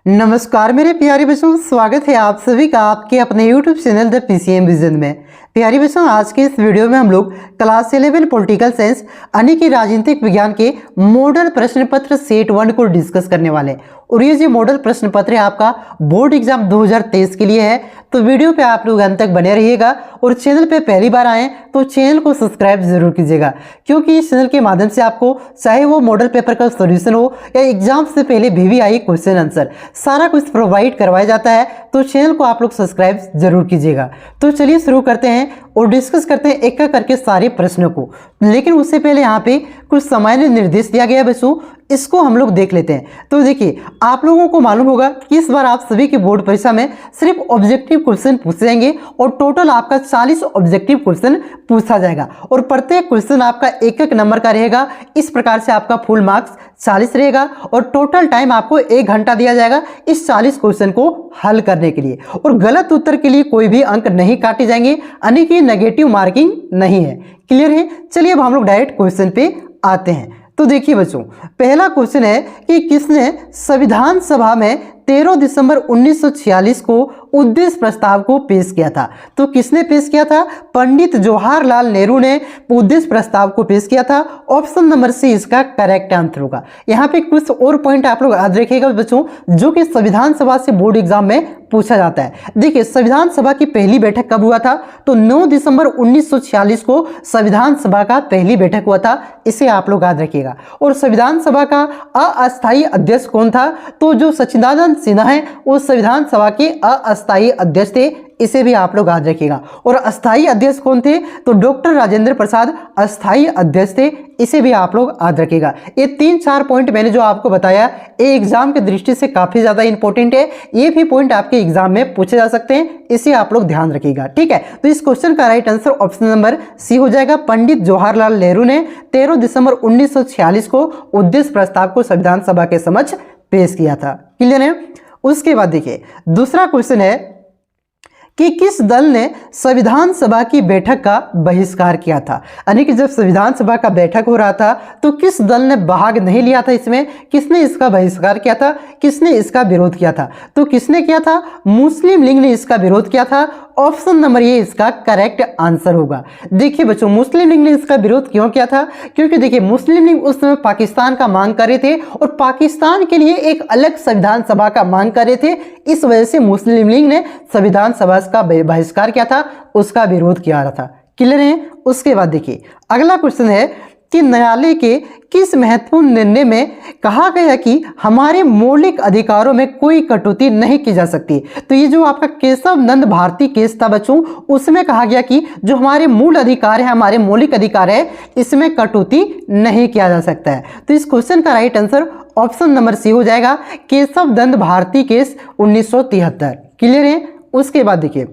नमस्कार मेरे प्यारे बच्चों, स्वागत है आप सभी का आपके अपने YouTube channel the PCM vision में। प्यारे बच्चों, आज के इस वीडियो में हम लोग क्लास 11 पॉलिटिकल साइंस यानी कि राजनीतिक विज्ञान के मॉडल प्रश्न पत्र सेट 1 को डिस्कस करने वाले हैं। और ये जो मॉडल प्रश्न पत्र है आपका बोर्ड एग्जाम 2023 के लिए है, तो वीडियो पे आप लोग अंत तक बने रहिएगा। और चैनल पे पहली बार आए तो चैनल को सब्सक्राइब जरूर कीजिएगा, क्योंकि इस चैनल के माध्यम से आपको चाहे वो मॉडल पेपर का सॉल्यूशन हो या एग्जाम से पहले VVI क्वेश्चन आंसर सारा कुछ प्रोवाइड करवाया जाता है। तो चैनल को आप लोग सब्सक्राइब जरूर कीजिएगा। तो चलिए शुरू करते हैं और डिस्कस करते हैं एक एक करके सारे प्रश्नों को। लेकिन उससे पहले यहाँ पे कुछ सामान्य निर्देश दिया गया है बच्चों, इसको हम लोग देख लेते हैं। तो देखिए, आप लोगों को मालूम होगा कि इस बार आप सभी की बोर्ड परीक्षा में सिर्फ ऑब्जेक्टिव क्वेश्चन पूछे जाएंगे और टोटल आपका 40 ऑब्जेक्टिव क्वेश्चन पूछा जाएगा और प्रत्येक क्वेश्चन आपका एक एक नंबर का रहेगा। इस प्रकार से आपका फुल मार्क्स 40 रहेगा और टोटल टाइम आपको 1 घंटा दिया जाएगा इस 40 क्वेश्चन को हल करने के लिए। और गलत उत्तर के लिए कोई भी अंक नहीं काटे जाएंगे, यानी कि नेगेटिव मार्किंग नहीं है। क्लियर है? चलिए अब हम लोग डायरेक्ट क्वेश्चन पे आते हैं। तो देखिए बच्चों, पहला क्वेश्चन है कि किसने संविधान सभा में 13 दिसंबर 1946 को उद्देश्य प्रस्ताव को पेश किया था? तो किसने पेश किया था? पंडित जवाहरलाल नेहरू ने उद्देश्य प्रस्ताव को पेश किया था। ऑप्शन नंबर सी इसका करेक्ट आंसर होगा। यहाँ पे कुछ और पॉइंट आप लोग याद रखिएगा बच्चों, जो कि संविधान सभा से बोर्ड एग्जाम में पूछा जाता है। देखिए, संविधान सभा की पहली बैठक कब हुआ था? तो 9 दिसंबर 1946 को संविधान सभा का पहली बैठक हुआ था। इसे आप लोग याद रखिएगा। और संविधान सभा का अस्थायी अध्यक्ष कौन था? तो जो सच्चिदानंद सिन्हा है वो संविधान सभा के अस्थायी अध्यक्ष थे। इसे भी आप लोग याद रखिएगा। और अस्थायी अध्यक्ष कौन थे? तो डॉक्टर राजेंद्र प्रसाद अस्थायी अध्यक्ष थे। इसे भी आप लोग याद रखिएगा। ये 3-4 पॉइंट मैंने जो आपको बताया, ये एग्जाम की दृष्टि से काफी ज्यादा इंपॉर्टेंट है। ये भी पॉइंट आपके एग्जाम में पूछे जा सकते हैं, इसे आप लोग ध्यान रखिएगा। ठीक है, तो इस क्वेश्चन का right answer option number C हो जाएगा। पंडित जवाहरलाल नेहरू ने 13 दिसंबर 1946 को उद्देश्य प्रस्ताव को संविधान सभा के समक्ष पेश किया था। क्लियर है? उसके बाद देखिए, दूसरा क्वेश्चन है कि किस दल ने संविधान सभा की बैठक का बहिष्कार किया था? यानी कि जब संविधान सभा का बैठक हो रहा था तो किस दल ने भाग नहीं लिया था इसमें? किसने इसका बहिष्कार किया था? किसने इसका विरोध किया था? तो किसने किया था? मुस्लिम लीग ने इसका विरोध किया था। ऑप्शन नंबर ये इसका करेक्ट आंसर होगा। देखिए बच्चों, मुस्लिम लीग ने इसका विरोध क्यों किया था? क्योंकि देखिए, मुस्लिम लीग उस समय पाकिस्तान का मांग कर रहे थे और पाकिस्तान के लिए एक अलग संविधान सभा का मांग कर रहे थे। इस वजह से मुस्लिम लीग ने संविधान सभा का बहिष्कार किया था, उसका विरोध किया रहा था। क्लियर है? उसके बाद देखिए, अगला क्वेश्चन है कि न्यायालय के किस महत्वपूर्ण निर्णय में कहा गया कि हमारे मौलिक अधिकारों में कोई कटौती नहीं की जा सकती? तो ये जो आपका केशव नंद भारती केस था बच्चों, उसमें कहा गया कि जो हमारे मूल अधिकार है, हमारे मौलिक अधिकार है, इसमें कटौती नहीं किया जा सकता है। तो इस क्वेश्चन का right answer option number C हो जाएगा, Kesavananda Bharati case 1973। Clear है? उसके बाद देखिए,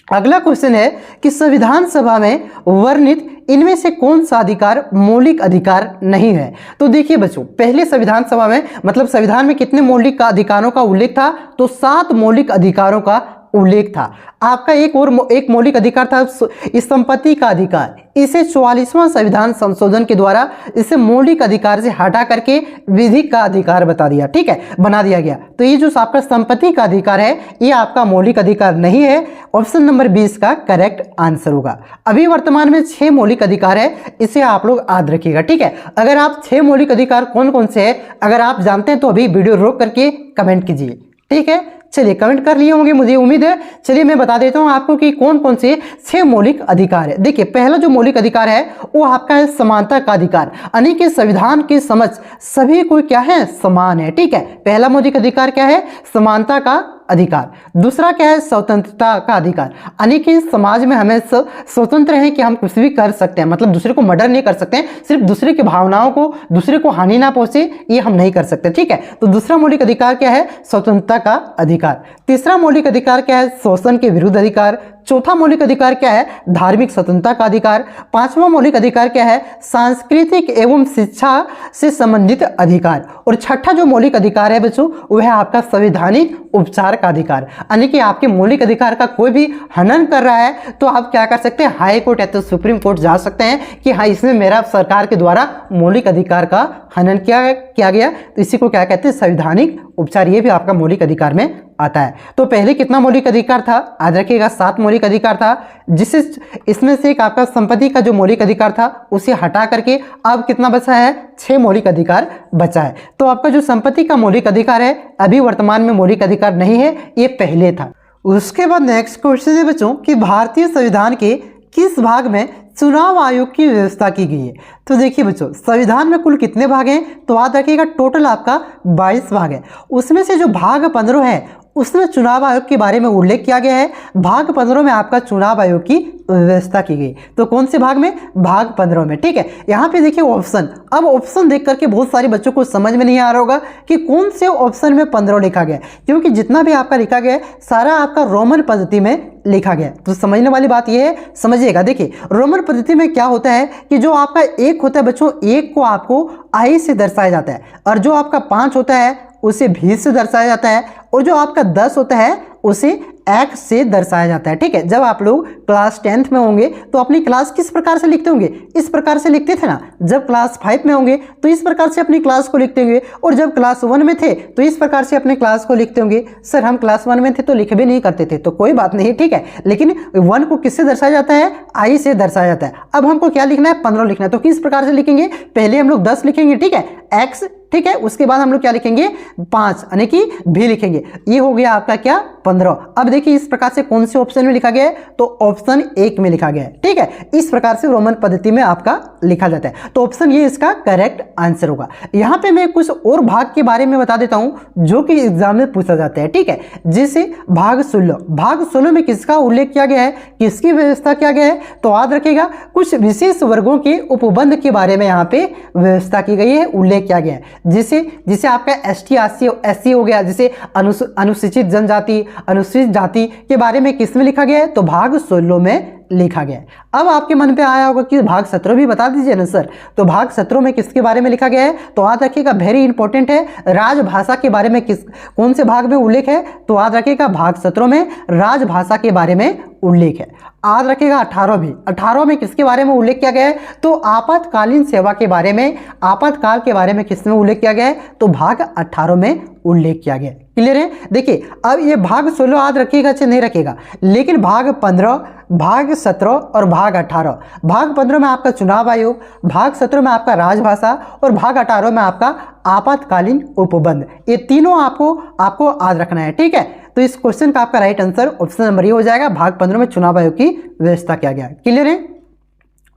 अगला क्वेश्चन है कि संविधान सभा में वर्णित इनमें से कौन सा अधिकार मौलिक अधिकार नहीं है? तो देखिए बच्चों, पहले संविधान सभा में मतलब संविधान में कितने मौलिक अधिकारों का उल्लेख था? तो 7 मौलिक अधिकारों का उल्लेख था। आपका एक मौलिक अधिकार था इस संपत्ति का अधिकार। इसे 44वां संविधान संशोधन के द्वारा इसे मौलिक अधिकार से हटा करके विधिक का अधिकार बता दिया। ठीक है, बना दिया गया। तो ये जो आपका संपत्ति का अधिकार है, ये आपका मौलिक अधिकार नहीं है। ऑप्शन नंबर 20 का करेक्ट आंसर होगा। अभी वर्तमान में 6 मौलिक अधिकार है, इसे आप लोग याद रखिएगा। ठीक है, अगर आप 6 मौलिक अधिकार कौन कौन से है अगर आप जानते हैं तो अभी वीडियो रोक करके कमेंट कीजिए। ठीक है, चलिए कमेंट कर लिए होंगे, मुझे उम्मीद है। चलिए मैं बता देता हूं आपको कि कौन कौन से 6 मौलिक अधिकार है। देखिए, पहला जो मौलिक अधिकार है वो आपका है समानता का अधिकार, यानी कि संविधान के समक्ष सभी को क्या है? समान है। ठीक है, पहला मौलिक अधिकार क्या है? समानता का अधिकार। दूसरा क्या है? स्वतंत्रता का अधिकार, यानी कि समाज में हमें स्वतंत्र है कि हम कुछ भी कर सकते हैं, मतलब दूसरे को मर्डर नहीं कर सकते हैं, सिर्फ दूसरे की भावनाओं को, दूसरे को हानि ना पहुंचे, ये हम नहीं कर सकते। ठीक है, तो दूसरा मौलिक अधिकार क्या है? स्वतंत्रता का अधिकार। तीसरा मौलिक अधिकार क्या है? शोषण के विरुद्ध अधिकार। चौथा मौलिक अधिकार क्या है? धार्मिक स्वतंत्रता का अधिकार। पांचवा मौलिक अधिकार क्या है? सांस्कृतिक एवं शिक्षा से संबंधित अधिकार। और छठा जो मौलिक अधिकार है बच्चों, वह है आपका संवैधानिक उपचार का अधिकार, यानी कि आपके मौलिक अधिकार का कोई भी हनन कर रहा है तो आप क्या कर सकते हैं? हाई कोर्ट या तो सुप्रीम कोर्ट जा सकते हैं कि हाँ, इसमें मेरा सरकार के द्वारा मौलिक अधिकार का हनन किया गया। तो इसी को क्या कहते हैं? संवैधानिक उपचार, ये भी आपका मौलिक अधिकार में आता है। तो पहले कितना मौलिक अधिकार था, याद रखिएगा 7 मौलिक अधिकार था, जिससे इसमें से एक आपका संपत्ति का जो मौलिक अधिकार था उसे हटा करके अब कितना बचा है, 6 मौलिक अधिकार बचा है। तो आपका जो संपत्ति का मौलिक अधिकार है अभी वर्तमान में मौलिक अधिकार नहीं है, ये पहले था। उसके बाद नेक्स्ट क्वेश्चन है बच्चों कि भारतीय संविधान के किस भाग में चुनाव आयोग की व्यवस्था की गई है। तो देखिए बच्चों, संविधान में कुल कितने भाग हैं, तो याद रखिएगा टोटल आपका 22 भाग है। उसमें से जो भाग 15 है उसमें चुनाव आयोग के बारे में उल्लेख किया गया है। भाग 15 में आपका चुनाव आयोग की व्यवस्था की गई। तो कौन से भाग में, भाग 15 में, ठीक है। यहाँ पे देखिए ऑप्शन, अब ऑप्शन देख करके बहुत सारे बच्चों को समझ में नहीं आ रहा होगा कि कौन से ऑप्शन में 15 लिखा गया है, क्योंकि जितना भी आपका लिखा गया है सारा आपका रोमन पद्धति में लिखा गया। तो समझने वाली बात यह है, समझिएगा। देखिए रोमन पद्धति में क्या होता है कि जो आपका 1 होता है बच्चों, 1 को आपको आई से दर्शाया जाता है, और जो आपका 5 होता है उसे भी से दर्शाया जाता है, और जो आपका 10 होता है उसे एक्स से दर्शाया जाता है, ठीक है। जब आप लोग क्लास 10th में होंगे तो अपनी क्लास किस प्रकार से लिखते होंगे, इस प्रकार से लिखते थे ना। जब क्लास 5 में होंगे तो इस प्रकार से अपनी क्लास को लिखते होंगे, और जब क्लास 1 में थे तो इस प्रकार से अपने क्लास को लिखते होंगे। सर हम क्लास 1 में थे तो लिख भी नहीं करते थे, तो कोई बात नहीं, ठीक है। लेकिन 1 को किससे दर्शाया जाता है, आई से दर्शाया जाता है। अब हमको क्या लिखना है, 15 लिखना है। तो किस प्रकार से लिखेंगे, पहले हम लोग 10 लिखेंगे, ठीक है, एक्स, ठीक है। उसके बाद हम लोग क्या लिखेंगे, 5 यानी कि भी लिखेंगे। ये हो गया आपका क्या, 15। अब देखिए इस प्रकार से कौन से ऑप्शन में लिखा गया है, तो ऑप्शन 1 में लिखा गया है, ठीक है। इस प्रकार से रोमन पद्धति में आपका लिखा जाता है। तो ऑप्शन ये इसका करेक्ट आंसर होगा। यहाँ पे मैं कुछ और भाग के बारे में बता देता हूं जो कि एग्जाम में पूछा जाता है, ठीक है। जैसे भाग 16, भाग 16 में किसका उल्लेख किया गया है, किसकी व्यवस्था किया गया है, तो याद रखिएगा कुछ विशेष वर्गों के उपबंध के बारे में यहाँ पे व्यवस्था की गई है, उल्लेख किया गया है। जिसे आपका ST SC हो गया, जैसे अनुसूचित जनजाति, अनुसूचित जाति के बारे में किसमें लिखा गया है, तो भाग 16 में लिखा गया है। अब आपके मन पे आया होगा कि भाग 17 भी बता दीजिए ना सर। तो भाग 17 में किसके बारे में लिखा गया है, तो याद रखिएगा वेरी इंपॉर्टेंट है, राजभाषा के बारे में कौन से भाग में उल्लेख है, तो याद रखिएगा भाग 17 में राजभाषा के बारे में उल्लेख है। याद रखिएगा 18 में किसके बारे में उल्लेख किया गया है, तो आपातकालीन सेवा के बारे में, आपातकाल के बारे में किसमें उल्लेख किया गया है, तो भाग 18 में उल्लेख किया गया है। क्लियर है। देखिए अब ये भाग 16 याद रखिएगा चाहे नहीं रखिएगा, लेकिन भाग 15, भाग 17 और भाग 18, भाग 15 में आपका चुनाव आयोग, भाग 17 में आपका राजभाषा और भाग 18 में आपका आपातकालीन उपबंध, ये तीनों आपको याद रखना है, ठीक है। तो इस क्वेश्चन का आपका राइट आंसर ऑप्शन नंबर ये हो जाएगा, भाग 15 में चुनाव आयोग की व्यवस्था किया गया। क्लियर है।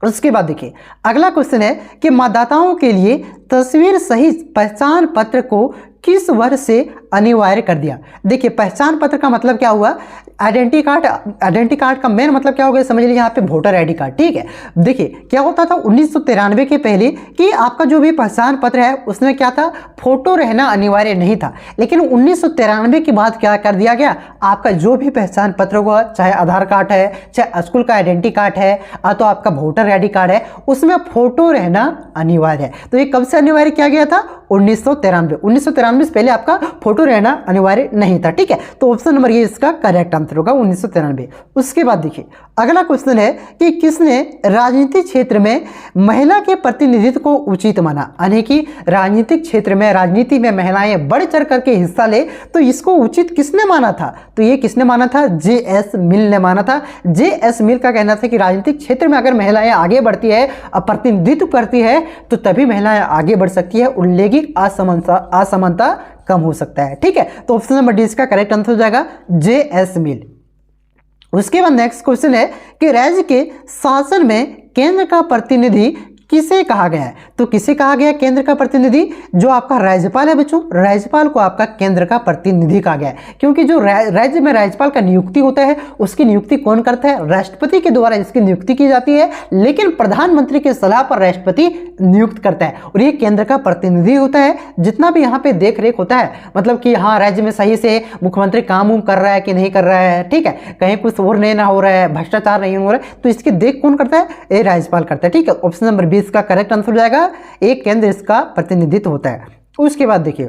उसके बाद देखिए अगला क्वेश्चन है कि मतदाताओं के लिए तस्वीर सहित पहचान पत्र को किस वर्ष से अनिवार्य कर दिया। देखिए पहचान पत्र का मतलब क्या हुआ, आइडेंटिटी कार्ड का मेन मतलब क्या हो गया, समझ लीजिए यहाँ पे वोटर आईडी कार्ड, ठीक है। देखिए क्या होता था 1993 के पहले कि आपका जो भी पहचान पत्र है उसमें क्या था, फोटो रहना अनिवार्य नहीं था। लेकिन 1993 के बाद क्या कर दिया गया, आपका जो भी पहचान पत्र होगा, चाहे आधार कार्ड है, चाहे स्कूल का आइडेंटिटी कार्ड है, तो आपका वोटर आईडी कार्ड है, उसमें फोटो रहना अनिवार्य है। तो ये कब से अनिवार्य किया गया था, 1993 से पहले आपका फोटो रहना अनिवार्य नहीं था, ठीक है। तो ऑप्शन नंबर ये इसका करेक्ट आंसर होगा 1993। उसके बाद देखिए अगला क्वेश्चन है कि किसने राजनीतिक क्षेत्र में महिला के प्रतिनिधित्व को उचित माना, यानी कि राजनीतिक क्षेत्र में, राजनीति में महिलाएं बढ़ चढ़ करके हिस्सा ले तो इसको उचित किसने माना था, तो ये किसने माना था, JS मिल ने माना था। JS मिल का कहना था कि राजनीतिक क्षेत्र में अगर महिलाएं आगे बढ़ती है, प्रतिनिधित्व करती है, तो तभी महिलाएं आगे बढ़ सकती है, लैंगिक असमानता कम हो सकता है, ठीक है। तो ऑप्शन नंबर डी इसका करेक्ट आंसर हो जाएगा, JS मिल। उसके बाद नेक्स्ट क्वेश्चन है कि राज्य के शासन में केंद्र का प्रतिनिधि किसे कहा गया है, तो किसे कहा गया केंद्र का प्रतिनिधि, जो आपका राज्यपाल है बच्चों, राज्यपाल को आपका केंद्र का प्रतिनिधि कहा गया है। क्योंकि जो राज्य में राज्यपाल का नियुक्ति होता है उसकी नियुक्ति कौन करता है, राष्ट्रपति के द्वारा इसकी नियुक्ति की जाती है, लेकिन प्रधानमंत्री की सलाह पर राष्ट्रपति नियुक्त करता है, और ये केंद्र का प्रतिनिधि होता है। जितना भी यहाँ पे देख रेख होता है, मतलब कि हाँ राज्य में सही से मुख्यमंत्री काम कर रहा है कि नहीं कर रहा है, ठीक है, कहीं कुछ और नहीं ना हो रहा है, भ्रष्टाचार नहीं हो रहा है, तो इसकी देख कौन करता है, ये राज्यपाल करता है, ठीक है। ऑप्शन नंबर 20 का करेक्ट आंसर हो जाएगा, एक केंद्र इसका प्रतिनिधित्व होता है। उसके बाद देखिए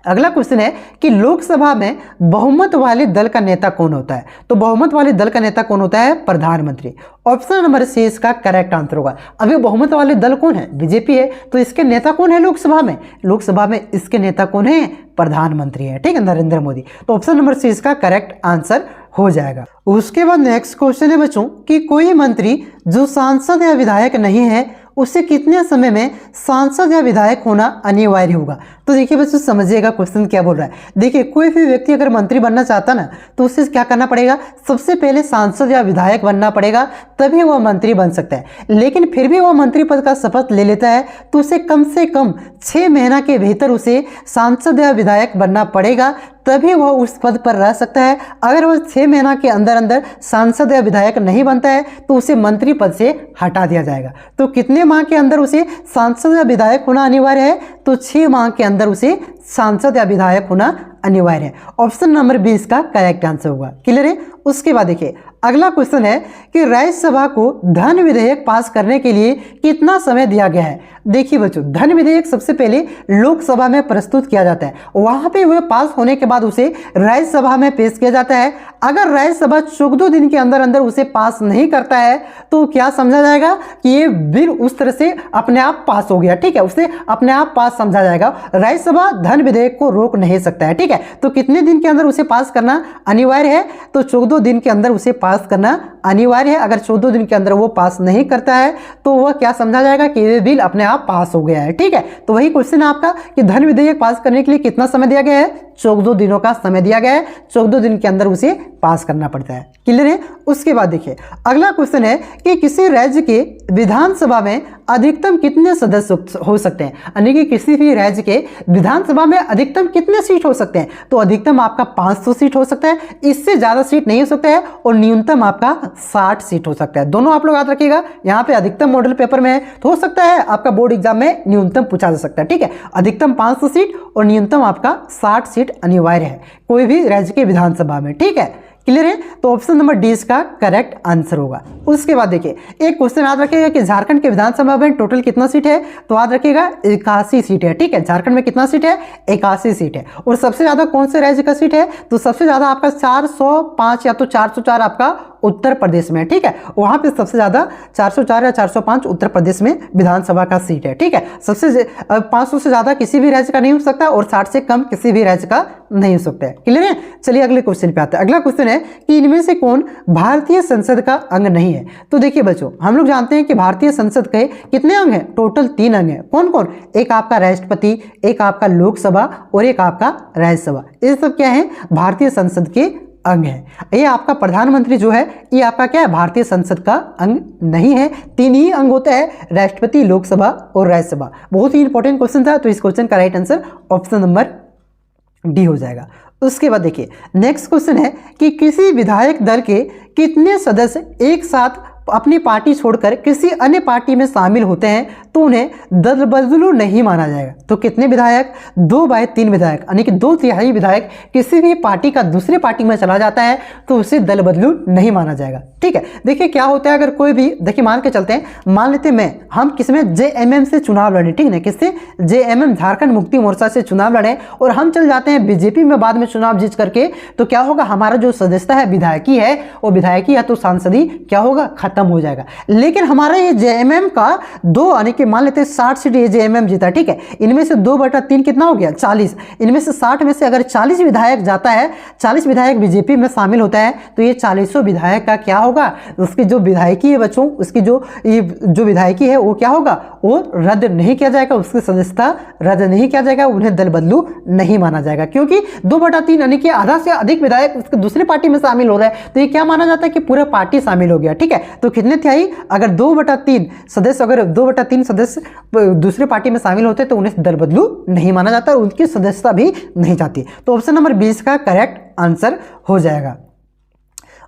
अगला क्वेश्चन है कि लोकसभा में बहुमत वाले दल का नेता कौन होता है? तो बहुमत वाले दल का नेता कौन होता है? प्रधानमंत्री। ऑप्शन नंबर सी इसका करेक्ट आंसर होगा। अभी बहुमत वाले दल कौन है? बीजेपी है। तो इसके नेता कौन है लोकसभा में? लोकसभा में इसके नेता कौन है? प्रधानमंत्री है, ठीक है, नरेंद्र मोदी। तो ऑप्शन नंबर सी इसका करेक्ट आंसर हो जाएगा। उसके बाद नेक्स्ट क्वेश्चन है बच्चों कि कोई मंत्री जो सांसद या विधायक नहीं है उसे कितने समय में सांसद या विधायक होना अनिवार्य होगा? तो देखिए बच्चों समझिएगा क्वेश्चन क्या बोल रहा है। देखिए कोई भी व्यक्ति अगर मंत्री बनना चाहता ना तो उसे क्या करना पड़ेगा? सबसे पहले सांसद या विधायक बनना पड़ेगा, तभी वह मंत्री बन सकता है। लेकिन फिर भी वह मंत्री पद का शपथ ले लेता है तो उसे कम से कम 6 महीना के भीतर उसे सांसद या विधायक बनना पड़ेगा, तभी वह उस पद पर रह सकता है। अगर वह 6 महीना के अंदर अंदर सांसद या विधायक नहीं बनता है तो उसे मंत्री पद से हटा दिया जाएगा। तो कितने माह के अंदर उसे सांसद या विधायक होना अनिवार्य है? तो 6 माह के अंदर उसे सांसद या विधायक होना अनिवार्य है। ऑप्शन नंबर 20 का करेक्ट आंसर होगा। क्लियर है? उसके बाद देखिए अगला क्वेश्चन है कि राज्यसभा को धन विधेयक पास करने के लिए कितना समय दिया गया है? देखिए बच्चों धन विधेयक सबसे पहले लोकसभा में प्रस्तुत किया जाता है, वहां पे वह पास होने के बाद उसे राज्यसभा में पेश किया जाता है। अगर राज्यसभा 14 दिन के अंदर अंदर उसे पास नहीं करता है तो क्या समझा जाएगा कि ये बिल उस तरह से अपने आप पास हो गया, ठीक है, उसे अपने आप पास समझा जाएगा। राज्यसभा धन विधेयक को रोक नहीं सकता है, ठीक है। तो कितने दिन के अंदर उसे पास करना अनिवार्य है? तो 14 दिन के अंदर उसे पास करना अनिवार्य है। अगर 14 दिन के अंदर वो पास नहीं करता है तो वह क्या समझा जाएगा कि ये बिल अपने आप पास हो गया है, ठीक है। तो वही क्वेश्चन है आपका कि धन विधेयक पास करने के लिए कितना समय दिया गया है? 14 दिनों का समय दिया गया है। 14 दिन के अंदर उसे पास करना पड़ता है। क्लियर है? उसके बाद देखिए अगला क्वेश्चन है कि किसी राज्य के विधानसभा में अधिकतम कितने सदस्य हो सकते हैं? यानी कि किसी भी राज्य के विधानसभा में अधिकतम कितने सीट हो सकते हैं? तो अधिकतम आपका 500 सीट हो सकता है, इससे ज्यादा सीट नहीं हो सकता है, और न्यूनतम आपका 60 सीट हो सकता है। दोनों आप लोग याद रखिएगा, यहाँ पे अधिकतम मॉडल पेपर में है तो हो सकता है आपका बोर्ड एग्जाम में न्यूनतम पूछा जा सकता है, ठीक है। अधिकतम 500 सीट और न्यूनतम आपका 60 सीट अनिवार्य है कोई भी राज्य के विधानसभा में, ठीक है। क्लियर है? तो ऑप्शन नंबर डी इसका करेक्ट आंसर होगा। उसके बाद देखिए एक क्वेश्चन याद रखिएगा कि झारखंड के विधानसभा में टोटल कितना सीट है? तो याद रखिएगा 81 सीट है, ठीक है। झारखंड में कितना सीट है? 81 सीट है। और सबसे ज्यादा कौन से राज्य का सीट है? तो सबसे ज्यादा आपका 405 या तो 404 आपका उत्तर प्रदेश में, ठीक है। वहां पे सबसे ज्यादा 404 या 405 उत्तर प्रदेश में विधानसभा का सीट है, ठीक है। सबसे 500 से ज्यादा किसी भी राज्य का नहीं हो सकता और 60 से कम किसी भी राज्य का नहीं हो सकता है। क्लियर है? चलिए अगले क्वेश्चन पे आते हैं। अगला क्वेश्चन है कि इनमें से कौन भारतीय संसद का अंग नहीं है? तो देखिए बच्चों हम लोग जानते हैं कि भारतीय संसद के कितने अंग हैं? टोटल 3 अंग हैं। कौन कौन? एक आपका राष्ट्रपति, एक आपका लोकसभा और एक आपका राज्यसभा। ये सब क्या है? भारतीय संसद के अंग है। ये आपका प्रधानमंत्री जो है ये आपका क्या है? भारतीय संसद का अंग नहीं है। 3 ही अंग होता है, राष्ट्रपति, लोकसभा और राज्यसभा। बहुत ही इंपॉर्टेंट क्वेश्चन था, तो इस क्वेश्चन का right answer option number D हो जाएगा। उसके बाद देखिए नेक्स्ट क्वेश्चन है कि किसी विधायक दल के कितने सदस्य एक साथ अपनी पार्टी छोड़कर किसी अन्य पार्टी में शामिल होते हैं तो उन्हें दल बदलू नहीं माना जाएगा? तो कितने विधायक? 2/3 विधायक, यानी कि 2/3 विधायक किसी भी पार्टी का दूसरे पार्टी में चला जाता है तो उसे दल बदलू नहीं माना जाएगा, ठीक है। देखिए क्या होता है अगर कोई भी, देखिए मान के चलते हैं, मान लेते हैं हम किसमें JMM से चुनाव लड़े, ठीक है, किससे? JMM झारखंड मुक्ति मोर्चा से चुनाव लड़े और हम चल जाते हैं बीजेपी में बाद में चुनाव जीत करके, तो क्या होगा? हमारा जो सदस्यता है विधायकी है वो विधायकी या तो सांसदी क्या होगा? खत्म हो जाएगा। लेकिन हमारा ये JMM का 2 यानी कि मान लेते हैं 60 सीट ये JMM जीता, ठीक है। इनमें से 2/3 कितना हो गया? 40। इनमें से 60 में से अगर 40 विधायक जाता है, 40 विधायक बीजेपी में शामिल होता है तो ये 40 विधायक का क्या होगा? उसकी जो विधायकी है बच्चों, उसकी जो विधायकी है वो क्या होगा? वो रद्द नहीं किया जाएगा, उसकी सदस्यता रद्द नहीं किया जाएगा, उन्हें दल बदलू नहीं माना जाएगा, क्योंकि 2/3 यानी कि आधा से अधिक विधायक उसके दूसरी पार्टी में शामिल हो रहा है तो ये क्या माना जाता है कि पूरा पार्टी शामिल हो गया, ठीक है। तो कितने तिहाई? अगर 2/3 सदस्य, अगर 2/3 सदस्य दूसरी पार्टी में शामिल होते तो उन्हें दल बदलू नहीं माना जाता और उनकी सदस्यता भी नहीं जाती। तो ऑप्शन नंबर 20 का करेक्ट आंसर हो जाएगा।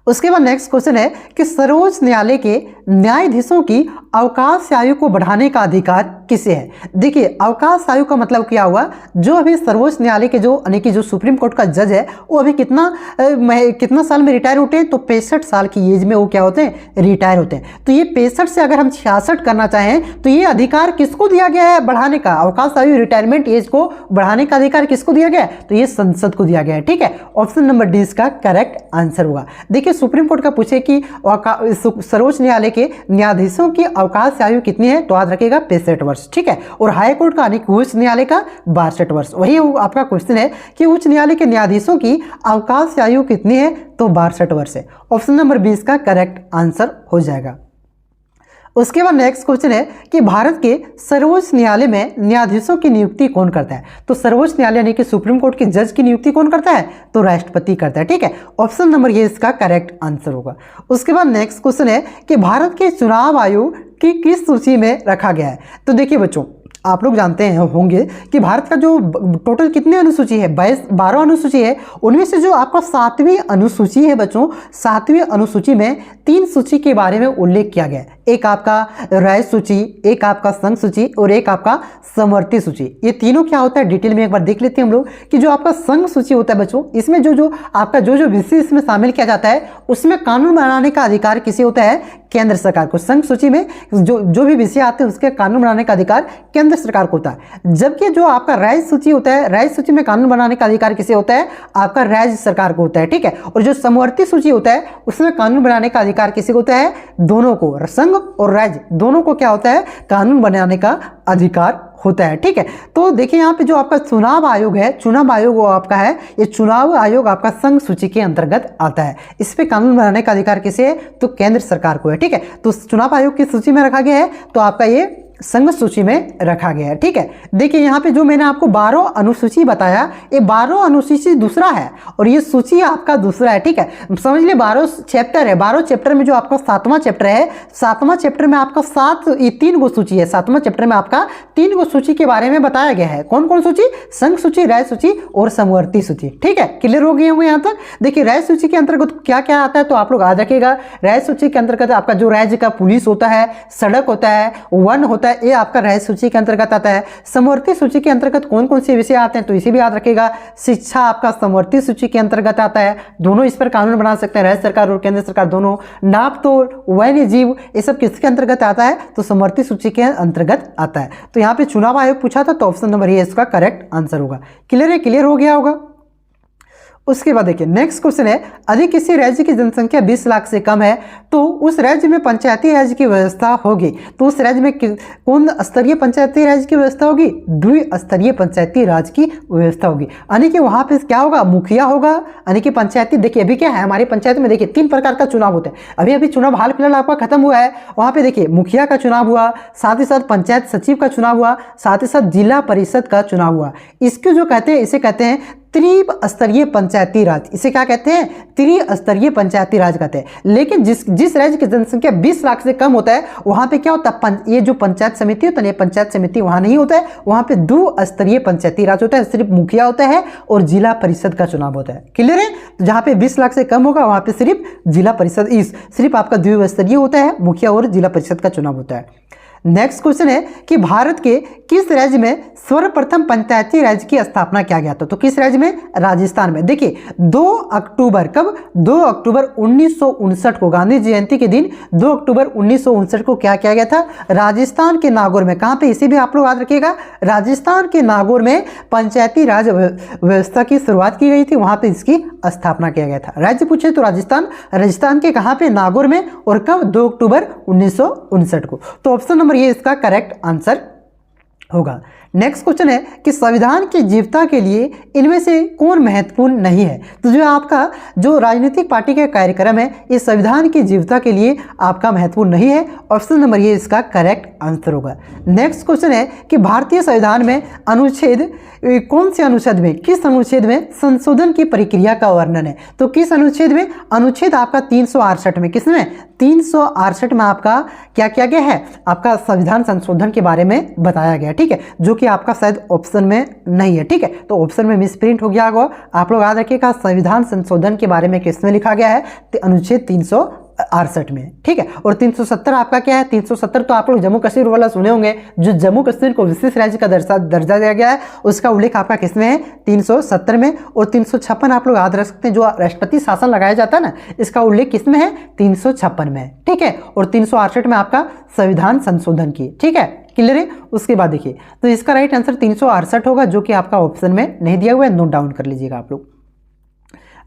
उसके बाद नेक्स्ट क्वेश्चन है कि सर्वोच्च न्यायालय के न्यायाधीशों की अवकाश आयु को बढ़ाने का अधिकार किसे है? देखिए, अवकाश आयु का मतलब क्या हुआ, जो अभी सर्वोच्च न्यायालय के जो यानी कि जो सुप्रीम कोर्ट का जज है वो अभी कितना साल में रिटायर होते हैं, तो 65 साल की एज में वो क्या होते हैं, रिटायर होते हैं। तो ये 65 से अगर हम 66 करना चाहें तो ये अधिकार किसको दिया गया है बढ़ाने का? अवकाश आयु रिटायरमेंट एज को बढ़ाने का अधिकार किसको दिया गया है? तो ये संसद को दिया गया है। ठीक है, ऑप्शन नंबर डी इसका करेक्ट आंसर होगा। देखिए, सुप्रीम कोर्ट का पूछे कि सर्वोच्च न्यायालय के न्यायाधीशों की अवकाश आयु कितनी है, तो याद रखिएगा 65 वर्ष। ठीक है, और हाई कोर्ट का यानी उच्च न्यायालय का 62 वर्ष। वही आपका क्वेश्चन है कि उच्च न्यायालय के न्यायाधीशों की अवकाश आयु कितनी है, तो 62 वर्ष है। ऑप्शन नंबर 20 का करेक्ट आंसर हो जाएगा। उसके बाद नेक्स्ट क्वेश्चन है कि भारत के सर्वोच्च न्यायालय में न्यायाधीशों की नियुक्ति कौन करता है? तो सर्वोच्च न्यायालय यानी कि सुप्रीम कोर्ट के जज की नियुक्ति कौन करता है? तो राष्ट्रपति करता है। ठीक है, ऑप्शन नंबर ये इसका करेक्ट आंसर होगा। उसके बाद नेक्स्ट क्वेश्चन है कि भारत के चुनाव आयोग की किस सूची में रखा गया है? तो देखिए बच्चों, आप लोग जानते हैं होंगे कि भारत का जो टोटल कितनी अनुसूची है, 12 अनुसूची है। उनमें से जो आपका 7वीं अनुसूची है बच्चों, 7वीं अनुसूची में 3 सूची के बारे में उल्लेख किया गया है। एक आपका राज्य सूची, एक आपका संघ सूची और एक आपका समवर्ती सूची। ये तीनों क्या होता है डिटेल में एक बार देख लेते हैं हम लोग कि जो आपका संघ सूची होता है बच्चों, इसमें जो आपका जो विषय इसमें शामिल किया जाता है उसमें कानून बनाने का अधिकार किसे होता है? केंद्र सरकार को। संघ सूची में जो भी विषय आते हैं उसके कानून बनाने का अधिकार केंद्र सरकार को होता है। जबकि जो आपका राज्य सूची होता है, राज्य सूची में कानून बनाने का अधिकार किसे होता है? आपका राज्य सरकार को होता है। ठीक है, और जो समवर्ती सूची होता है उसमें कानून बनाने का अधिकार किसे होता है? दोनों को, संघ और राज्य दोनों को क्या होता है? कानून बनाने का अधिकार होता है। ठीक है, तो देखिए यहाँ पे जो आपका चुनाव आयोग है, चुनाव आयोग वो आपका है, ये चुनाव आयोग आपका संघ सूची के अंतर्गत आता है। इस पे कानून बनाने का अधिकार किसे है? तो केंद्र सरकार को है। ठीक है, तो चुनाव आयोग की सूची में रखा गया है, तो आपका ये संघ सूची में रखा गया है। ठीक है, देखिए यहाँ पे जो मैंने आपको 12 अनुसूची बताया, ये 12 अनुसूची दूसरा है और ये सूची आपका दूसरा है। ठीक है, समझ लिए 12 चैप्टर है। 12 चैप्टर में जो आपका 7वां चैप्टर है, 7वां चैप्टर में आपका 3 गो सूची है। 7वां चैप्टर में आपका 3 गो सूची के बारे में बताया गया है। कौन कौन सूची? संघ सूची, राज्य सूची और समवर्ती सूची। ठीक है, क्लियर हो गए होंगे यहाँ तक। देखिए राज्य सूची के अंतर्गत क्या क्या आता है, तो आप लोग याद रखिएगा। राज्य सूची के अंतर्गत आपका जो राज्य का पुलिस होता है, सड़क होता है, वन होता है, ये आपका राज्य सूची के अंतर्गत आता है। समवर्ती सूची के अंतर्गत कौन कौन से विषय आते हैं, तो इसे भी याद रखिएगा। शिक्षा आपका समवर्ती सूची के अंतर्गत आता है, दोनों इस पर कानून बना सकते हैं, राज्य सरकार और केंद्र सरकार दोनों। नाप तोड़, वन्य जीव, ये सब किसके अंतर्गत आता है? तो समवर्ती सूची के अंतर्गत आता है। तो यहाँ पे चुनाव आयोग पूछा था, तो ऑप्शन नंबर ये इसका करेक्ट आंसर होगा। क्लियर है? क्लियर हो गया होगा। उसके बाद देखिए नेक्स्ट क्वेश्चन है, यदि किसी राज्य की जनसंख्या 20 लाख से कम है तो उस राज्य में पंचायती राज की व्यवस्था होगी। तो उस राज्य में कौन स्तरीय पंचायती राज की व्यवस्था होगी? द्विस्तरीय पंचायती राज की व्यवस्था होगी। यानी कि वहां पे क्या होगा? मुखिया होगा, यानी कि पंचायती। देखिए अभी क्या है हमारी पंचायत में, देखिए 3 प्रकार का चुनाव होता है। अभी चुनाव हाल फिलहाल आपका खत्म हुआ है, वहां पे देखिए मुखिया का चुनाव हुआ, साथ ही साथ पंचायत सचिव का चुनाव हुआ, साथ ही साथ जिला परिषद का चुनाव हुआ। इसको जो कहते हैं, इसे कहते हैं त्रिस्तरीय पंचायती राज। इसे क्या कहते हैं? त्रिस्तरीय पंचायती राज कहते हैं। लेकिन जिस राज्य की जनसंख्या 20 लाख से कम होता है वहां पे क्या होता है? ये जो पंचायत समिति होता है, पंचायत समिति वहां नहीं होता है, वहां पे द्विस्तरीय पंचायती राज होता है। सिर्फ मुखिया होता है और जिला परिषद का चुनाव होता है। क्लियर है? तो जहां पे 20 लाख से कम होगा वहां पे सिर्फ जिला परिषद, सिर्फ आपका द्विस्तरीय होता है, मुखिया और जिला परिषद का चुनाव होता है। नेक्स्ट क्वेश्चन है कि भारत के किस राज्य में सर्वप्रथम पंचायती राज की स्थापना किया गया था? तो किस राज्य में? राजस्थान में। देखिए 2 अक्टूबर, कब? 2 अक्टूबर 1959 को, गांधी जयंती के दिन 2 अक्टूबर 1959 को क्या किया गया था? राजस्थान के नागौर में। कहां पे? इसे भी आप लोग याद रखिएगा, राजस्थान के नागौर में पंचायती राज व्यवस्था की शुरुआत की गई थी, वहां पे इसकी स्थापना किया गया था। राज्य पूछे तो राजस्थान के कहां पे? नागौर में। और कब? 2 अक्टूबर 1959 को। तो ऑप्शन नंबर ये इसका करेक्ट आंसर होगा। नेक्स्ट क्वेश्चन है कि संविधान की जीवता के लिए इनमें से कौन महत्वपूर्ण नहीं है? तो जो आपका जो राजनीतिक पार्टी का कार्यक्रम है, ये संविधान की जीवता के लिए आपका महत्वपूर्ण नहीं है। ऑप्शन नंबर ये इसका करेक्ट आंसर होगा। नेक्स्ट क्वेश्चन है कि भारतीय संविधान में अनुच्छेद, कौन से अनुच्छेद में, किस अनुच्छेद में संशोधन की प्रक्रिया का वर्णन है? तो किस अनुच्छेद में? अनुच्छेद आपका 368 में। किसमें? 368 में आपका क्या किया गया है? आपका संविधान संशोधन के बारे में बताया गया। ठीक है, जो कि आपका शायद ऑप्शन में नहीं है। ठीक है, तो ऑप्शन में मिसप्रिंट हो गया होगा। आप लोग याद रखिएगा संविधान संशोधन के बारे में किसमें लिखा गया है? तो अनुच्छेद 1968 में, ठीक है। और 370 आपका क्या है, 370 तो आप लोग जम्मू कश्मीर वाला सुने होंगे, जो जम्मू कश्मीर को विशेष राज्य का दर्जा दिया गया है, उसका उल्लेख आपका किसमें है, 370 में। और 356 आप लोग याद रख सकते हैं, जो राष्ट्रपति शासन लगाया जाता है ना, इसका उल्लेख किसमें है, 356 में, ठीक है। और 368 में आपका संविधान संशोधन की, ठीक है, क्लियर है। उसके बाद देखिए, तो इसका राइट आंसर 368 होगा, जो कि आपका ऑप्शन में नहीं दिया हुआ है, नोट डाउन कर लीजिएगा आप लोग।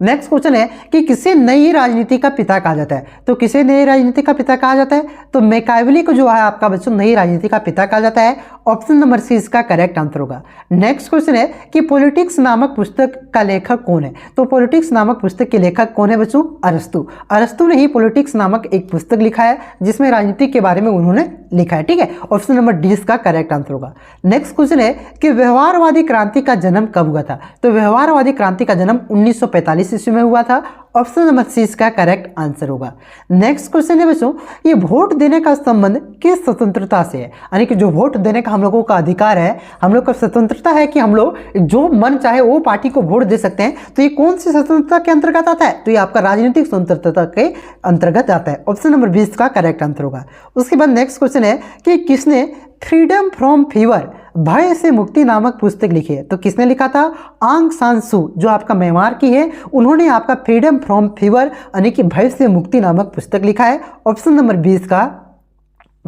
नेक्स्ट क्वेश्चन है कि किसे नई राजनीति का पिता कहा जाता है, तो किसे नई राजनीति का पिता कहा जाता है, तो मैकियावेली को जो है आपका बच्चों नई राजनीति का पिता कहा जाता है। ऑप्शन नंबर सी इसका करेक्ट आंसर होगा। नेक्स्ट क्वेश्चन है कि पॉलिटिक्स नामक पुस्तक का लेखक कौन है, तो पॉलिटिक्स नामक पुस्तक के लेखक कौन है बच्चों, अरस्तु। अरस्तु ने ही पॉलिटिक्स नामक एक पुस्तक लिखा है, जिसमें राजनीति के बारे में उन्होंने लिखा है, ठीक है। ऑप्शन नंबर डी इसका करेक्ट आंसर होगा। नेक्स्ट क्वेश्चन है कि व्यवहारवादी क्रांति का जन्म कब हुआ था, तो व्यवहारवादी क्रांति का जन्म 1945 ईस्वी में हुआ था। ऑप्शन नंबर सी इसका करेक्ट आंसर होगा। नेक्स्ट क्वेश्चन है बच्चों, ये वोट देने का संबंध किस स्वतंत्रता से है, यानी कि जो वोट देने का हम लोगों का अधिकार है, हम लोग का स्वतंत्रता है कि हम लोग जो मन चाहे वो पार्टी को वोट दे सकते हैं, तो ये कौन सी स्वतंत्रता के अंतर्गत आता है, तो ये आपका राजनीतिक स्वतंत्रता के अंतर्गत आता है। ऑप्शन नंबर 20 का करेक्ट आंसर होगा। उसके बाद नेक्स्ट क्वेश्चन है कि किसने फ्रीडम फ्रॉम फीवर, भय से मुक्ति नामक पुस्तक लिखी है, तो किसने लिखा था, आंग सान सू, जो आपका म्यांमार की है, उन्होंने आपका फ्रीडम फ्रॉम फीवर यानी कि भय से मुक्ति नामक पुस्तक लिखा है। ऑप्शन नंबर 20 का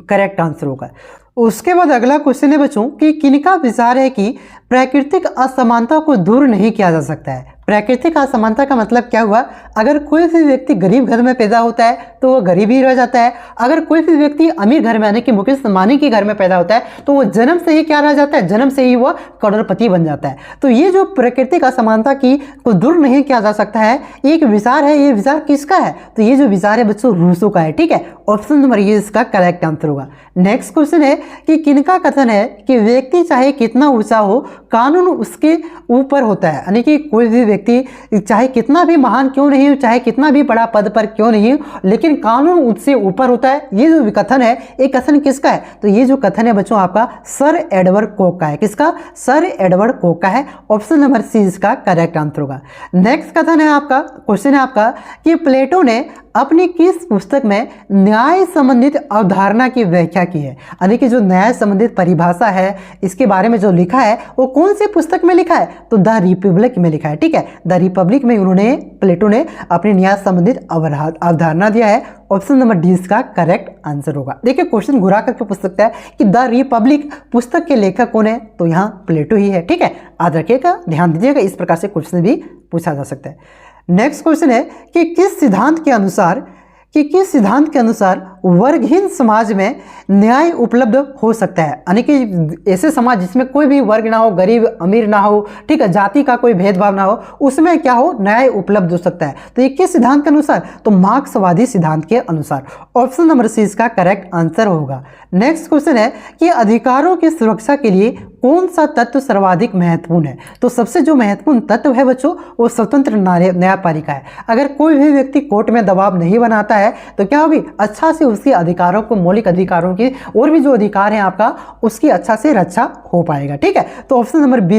करेक्ट आंसर होगा। उसके बाद अगला क्वेश्चन है बच्चों कि किनका विचार है कि प्राकृतिक असमानता को दूर नहीं किया जा सकता है। प्राकृतिक असमानता का मतलब क्या हुआ, अगर कोई भी व्यक्ति गरीब घर में पैदा होता है तो वो गरीब ही रह जाता है, अगर कोई भी व्यक्ति अमीर घर में यानी कि मुकेश अंबानी के घर में पैदा होता है तो वो जन्म से ही क्या रह जाता है, जन्म से ही वो करोड़पति बन जाता है। तो ये जो प्राकृतिक असमानता की को दूर नहीं किया जा सकता है, एक विचार है, ये विचार किसका है, तो ये जो विचार है बच्चों रूसो का है, ठीक है। ऑप्शन नंबर ये इसका करेक्ट आंसर होगा। नेक्स्ट क्वेश्चन है कि किनका कथन है कि व्यक्ति चाहे कितना ऊंचा हो, कानून उसके ऊपर होता है, यानी कि कोई भी व्यक्ति चाहे कितना भी महान क्यों नहीं हो, चाहे कितना भी बड़ा पद पर क्यों नहीं हो, लेकिन कानून उससे ऊपर होता है। ये जो कथन है, ये कथन किसका है, तो ये जो कथन है बच्चों आपका सर एडवर्ड कोक का है। किसका, सर एडवर्ड कोक का है। ऑप्शन नंबर सी इसका करेक्ट आंसर होगा। नेक्स्ट कथन है आपका, क्वेश्चन है आपका कि प्लेटो ने अपनी किस पुस्तक में न्याय संबंधित अवधारणा की व्याख्या की है, यानी कि जो न्याय संबंधित परिभाषा है इसके बारे में जो लिखा है वो कौन सी पुस्तक में लिखा है, तो द रिपब्लिक में लिखा है, ठीक है। द रिपब्लिक में उन्होंने प्लेटो ने अपनी न्याय संबंधित अवधारणा दिया है। ऑप्शन नंबर डी इसका करेक्ट आंसर होगा। देखिए क्वेश्चन घुरा करके पूछ सकता है कि द रिपब्लिक पुस्तक के लेखक कौन है, तो यहाँ प्लेटो ही है, ठीक है। याद रखिएगा, ध्यान दीजिएगा, इस प्रकार से क्वेश्चन भी पूछा जा सकता है। नेक्स्ट क्वेश्चन है कि किस सिद्धांत के अनुसार वर्गहीन समाज में न्याय उपलब्ध हो सकता है, यानी कि ऐसे समाज जिसमें कोई भी वर्ग ना हो, गरीब अमीर ना हो, ठीक है, जाति का कोई भेदभाव ना हो, उसमें क्या हो, न्याय उपलब्ध हो सकता है। तो ये किस सिद्धांत के अनुसार, तो मार्क्सवादी सिद्धांत के अनुसार। ऑप्शन नंबर सी इसका करेक्ट आंसर होगा। नेक्स्ट क्वेश्चन है कि अधिकारों की सुरक्षा के लिए कौन सा तत्व सर्वाधिक महत्वपूर्ण है, तो सबसे जो महत्वपूर्ण तत्व है बच्चों वो स्वतंत्र न्यायपालिका है। अगर कोई भी व्यक्ति कोर्ट में दबाव नहीं बनाता है तो क्या होगी, अच्छा से उसके अधिकारों को, मौलिक अधिकारों की और भी जो अधिकार है आपका, उसकी अच्छा से रक्षा हो पाएगा, ठीक है। तो ऑप्शन नंबर डी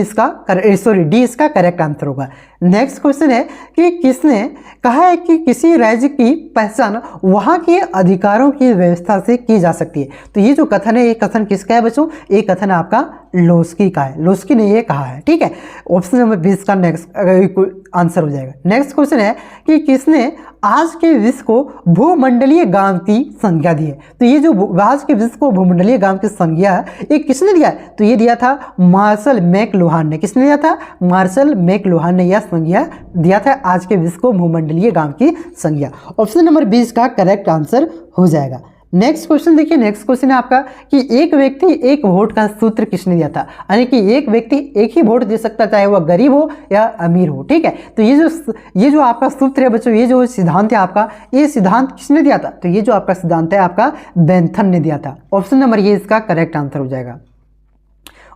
इसका करेक्ट आंसर होगा। नेक्स्ट क्वेश्चन है कि किसने कहा है कि किसी राज्य की पहचान वहां के अधिकारों की व्यवस्था से की जा सकती है, तो ये जो कथन है, ये कथन किसका है बच्चों, ये कथन आपका लोस्की का है, लोस्की ने ये कहा है, ठीक है। ऑप्शन नंबर 20 का नेक्स्ट आंसर हो जाएगा। नेक्स्ट क्वेश्चन है कि किसने आज के विश्व को भूमंडलीय गांव की संज्ञा दी है, तो ये जो आज के विश्व को भूमंडलीय गांव की संज्ञा है ये किसने दिया है, तो ये दिया था मार्शल मैकलुहान ने। किसने दिया था, मार्शल मैकलुहान ने यह संज्ञा दिया था, आज के विश्व को भूमंडलीय गांव की संज्ञा। ऑप्शन नंबर 20 का करेक्ट आंसर हो जाएगा। नेक्स्ट क्वेश्चन देखिए, नेक्स्ट क्वेश्चन है आपका कि एक व्यक्ति एक वोट का सूत्र किसने दिया था, यानी कि एक व्यक्ति एक ही वोट दे सकता, चाहे वह गरीब हो या अमीर हो, ठीक है। तो ये जो आपका सूत्र है बच्चों, ये जो सिद्धांत है आपका, ये सिद्धांत किसने दिया था, तो ये जो आपका सिद्धांत है आपका बेंथन ने दिया था। ऑप्शन नंबर ये इसका करेक्ट आंसर हो जाएगा।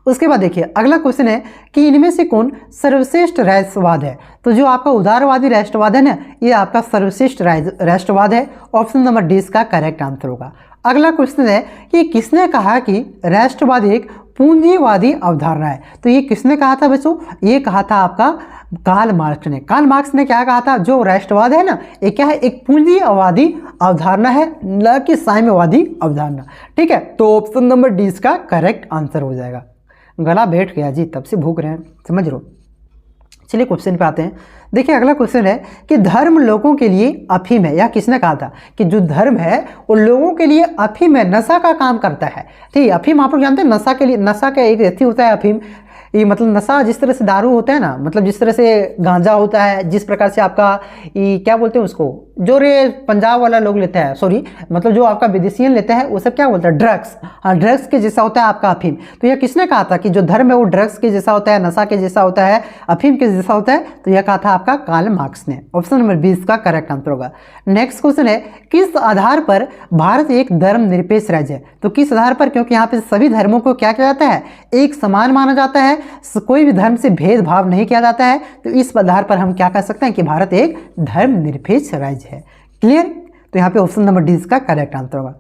उसके बाद देखिए अगला क्वेश्चन है कि इनमें से कौन सर्वश्रेष्ठ राष्ट्रवाद है, तो जो आपका उदारवादी राष्ट्रवाद है ना, ये आपका सर्वश्रेष्ठ राष्ट्रवाद है। ऑप्शन नंबर डी इसका करेक्ट आंसर होगा। अगला क्वेश्चन है कि किसने कहा कि राष्ट्रवाद एक पूंजीवादी अवधारणा है। तो ये किसने कहा था बच्चों? ये कहा था आपका कार्ल मार्क्स ने। कार्ल मार्क्स ने क्या कहा था? जो राष्ट्रवाद है ना, ये क्या है? एक पूंजीवादी अवधारणा है, न कि साम्यवादी अवधारणा। ठीक है, तो ऑप्शन नंबर डी इसका करेक्ट आंसर हो जाएगा। गला बैठ गया जी, तब से भूख रहे हैं, समझ लो। चलिए क्वेश्चन पे आते हैं। देखिए अगला क्वेश्चन है कि धर्म लोगों के लिए अफीम है। या किसने कहा था कि जो धर्म है वो लोगों के लिए अफीम है, नशा का काम करता है। ठीक है, अफीम आप लोग जानते हैं, नशा के लिए, नशा का एक व्यक्ति होता है अफीम। ये मतलब नशा जिस तरह से दारू होता है ना, मतलब जिस तरह से गांजा होता है, जिस प्रकार से आपका ये क्या बोलते हैं उसको, जो रे पंजाब वाला लोग लेता है, सॉरी मतलब जो आपका विदेशियन लेता है वो सब क्या बोलता है? ड्रग्स। हाँ, ड्रग्स के जैसा होता है आपका अफीम। तो यह किसने कहा था कि जो धर्म है वो ड्रग्स के जैसा होता है, नशा के जैसा होता है, अफीम के जैसा होता है? तो यह कहा था आपका कार्ल मार्क्स ने। ऑप्शन नंबर 20 का करेक्ट आंसर होगा। नेक्स्ट क्वेश्चन है, किस आधार पर भारत एक धर्मनिरपेक्ष राज्य है? तो किस आधार पर? क्योंकि यहाँ पे सभी धर्मों को क्या किया जाता है? एक समान माना जाता है, कोई भी धर्म से भेदभाव नहीं किया जाता है। तो इस आधार पर हम क्या कह सकते हैं कि भारत एक धर्मनिरपेक्ष राज्य है। क्लियर? तो यहाँ पे ऑप्शन नंबर डी इसका करेक्ट आंसर होगा।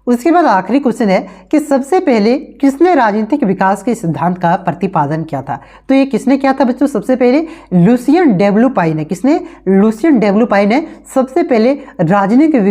उसके बाद आखिरी क्वेश्चन है कि सबसे पहले किसने राजनीतिक विकास के सिद्धांत का प्रतिपादन किया था? तो ये किसने किया था बच्चों? सबसे पहले लुसियन डेवलुपाई ने। किसने? लुसियन डेवलुपाई ने सबसे पहले राजनीतिक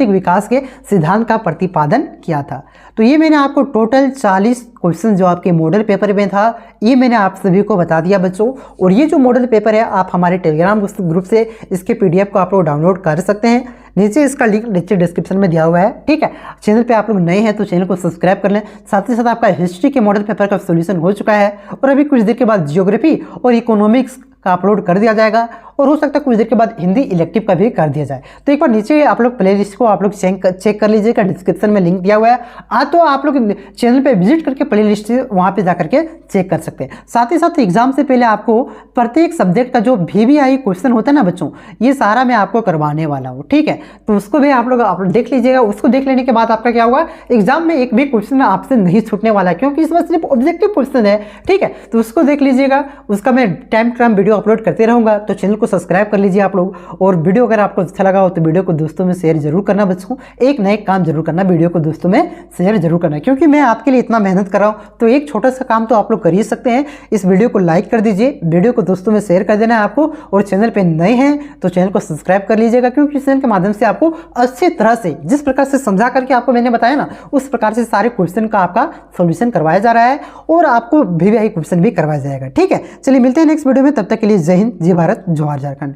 विकास के सिद्धांत का प्रतिपादन किया था। तो ये मैंने आपको टोटल 40 क्वेश्चन जो आपके मॉडल पेपर में था, ये मैंने आप सभी को बता दिया बच्चों। और ये जो मॉडल पेपर है आप हमारे टेलीग्राम ग्रुप से इसके PDF को आप लोग डाउनलोड कर सकते हैं। नीचे इसका लिंक नीचे डिस्क्रिप्शन में दिया हुआ है। ठीक है, चैनल पे आप लोग नए हैं तो चैनल को सब्सक्राइब कर लें। साथ ही साथ आपका हिस्ट्री के मॉडल पेपर का सॉल्यूशन हो चुका है और अभी कुछ देर के बाद जियोग्राफी और इकोनॉमिक्स का अपलोड कर दिया जाएगा और हो सकता है कुछ देर के बाद हिंदी इलेक्टिव का भी कर दिया जाए। तो एक बार नीचे आप लोग प्लेलिस्ट को आप लोग चेक कर लीजिएगा, डिस्क्रिप्शन में लिंक दिया हुआ है। तो आप लोग चैनल पे विजिट करके प्लेलिस्ट वहाँ पे जा करके चेक कर सकते हैं। साथ ही साथ एग्जाम से पहले आपको प्रत्येक सब्जेक्ट का जो VVI क्वेश्चन होता है ना बच्चों, ये सारा मैं आपको करवाने वाला हूँ। ठीक है, तो उसको भी आप लोग देख लीजिएगा। उसको देख लेने के बाद आपका क्या होगा, एग्जाम में एक भी क्वेश्चन आपसे नहीं छूटने वाला है, क्योंकि इसमें सिर्फ ऑब्जेक्टिव क्वेश्चन है। ठीक है, तो उसको देख लीजिएगा। उसका मैं time to time video upload करते रहूँगा, तो चैनल को सब्सक्राइब कर लीजिए आप लोग। और वीडियो अगर आपको अच्छा लगा हो तो वीडियो को दोस्तों में शेयर जरूर करना बच्चों। एक नए काम जरूर करना, वीडियो को दोस्तों में शेयर जरूर करना, क्योंकि मैं आपके लिए इतना मेहनत कर रहा हूँ तो एक छोटा सा काम तो आप लोग कर ही सकते हैं। इस वीडियो को लाइक कर दीजिए, वीडियो को दोस्तों में शेयर कर देना है आपको। और चैनल पे नए हैं तो चैनल को सब्सक्राइब कर लीजिएगा, क्योंकि चैनल के माध्यम से आपको अच्छी तरह से जिस प्रकार से समझा करके आपको मैंने बताया ना, उस प्रकार से सारे क्वेश्चन का आपका सॉल्यूशन करवाया जा रहा है और आपको VVI क्वेश्चन भी करवाया जाएगा। ठीक है, चलिए मिलते हैं नेक्स्ट वीडियो में। तब तक के लिए जय हिंद, जय भारत, जोहार झारखंड।